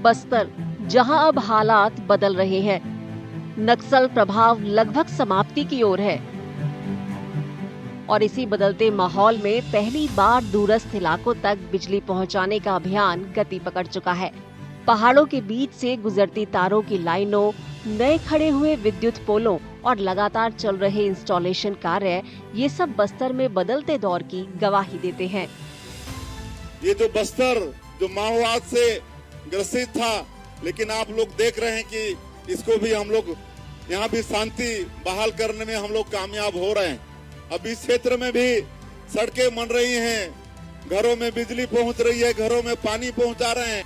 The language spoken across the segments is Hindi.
बस्तर, जहां अब हालात बदल रहे हैं। नक्सल प्रभाव लगभग समाप्ति की ओर है और इसी बदलते माहौल में पहली बार दूरस्थ इलाकों तक बिजली पहुंचाने का अभियान गति पकड़ चुका है। पहाड़ों के बीच से गुजरती तारों की लाइनों, नए खड़े हुए विद्युत पोलों और लगातार चल रहे इंस्टॉलेशन कार्य, ये सब बस्तर में बदलते दौर की गवाही देते हैं। ये जो बस्तर जो माओवाद से ग्रसित था, लेकिन आप लोग देख रहे हैं कि इसको भी हम लोग यहाँ भी शांति बहाल करने में हम लोग कामयाब हो रहे हैं। अब इस क्षेत्र में भी सड़कें बन रही हैं, घरों में बिजली पहुँच रही है, घरों में पानी पहुँचा रहे हैं।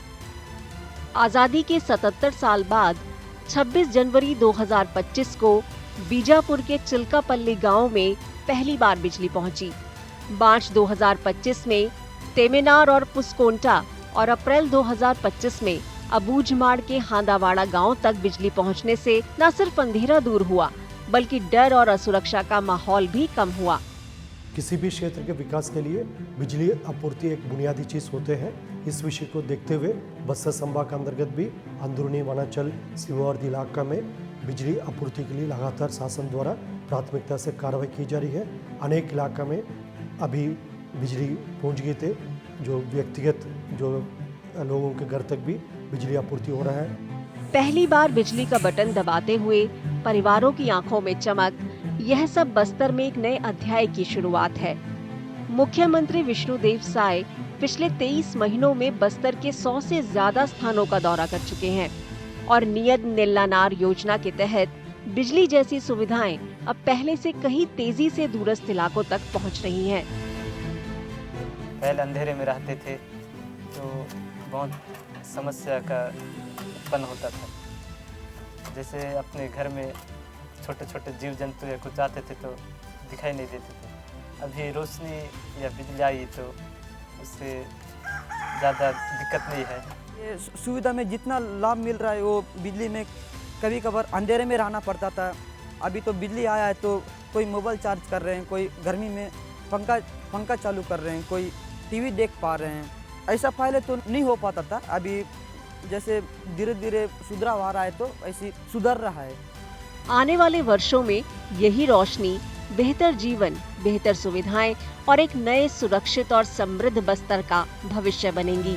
आजादी के 77 साल बाद 26 जनवरी 2025 को बीजापुर के चिल्कापल्ली गांव में पहली बार बिजली पहुंची। मार्च 2025 में तेमेनार और पुस्कोंटा और अप्रैल 2025 में अबूझमाड़ के हांदावाड़ा गांव तक बिजली पहुंचने से न सिर्फ अंधेरा दूर हुआ, बल्कि डर और असुरक्षा का माहौल भी कम हुआ। किसी भी क्षेत्र के विकास के लिए बिजली आपूर्ति एक बुनियादी चीज़ होते हैं। इस विषय को देखते हुए बस्तर संभाग के अंतर्गत भी अंदरूनी वनांचल सीमावर्ती इलाका में बिजली आपूर्ति के लिए लगातार शासन द्वारा प्राथमिकता से कार्रवाई की जा रही है। अनेक इलाका में अभी बिजली पहुंच गए थे, जो व्यक्तिगत जो लोगों के घर तक भी बिजली आपूर्ति हो रहा है। पहली बार बिजली का बटन दबाते हुए परिवारों की आंखों में चमक, यह सब बस्तर में एक नए अध्याय की शुरुआत है। मुख्यमंत्री विष्णुदेव साय पिछले 23 महीनों में बस्तर के 100 से ज्यादा स्थानों का दौरा कर चुके हैं और नियत नेल्लानार योजना के तहत बिजली जैसी सुविधाएं अब पहले से कहीं तेजी से दूरस्थ इलाकों तक पहुंच रही हैं। पहले अंधेरे में रहते थे तो बहुत समस्या का उत्पन्न होता था। जैसे अपने घर में छोटे छोटे जीव जंतु या कुछ आते थे तो दिखाई नहीं देते थे। अभी रोशनी या बिजली आई तो उससे ज़्यादा दिक्कत नहीं है। ये सुविधा में जितना लाभ मिल रहा है वो बिजली में कभी कभार अंधेरे में रहना पड़ता था। अभी तो बिजली आया है तो कोई मोबाइल चार्ज कर रहे हैं, कोई गर्मी में पंखा चालू कर रहे हैं, कोई टीवी देख पा रहे हैं। ऐसा पहले तो नहीं हो पाता था। अभी जैसे धीरे धीरे सुधार आ रहा है तो ऐसी सुधर रहा है। आने वाले वर्षों में यही रोशनी बेहतर जीवन, बेहतर सुविधाएं और एक नए सुरक्षित और समृद्ध बस्तर का भविष्य बनेंगी।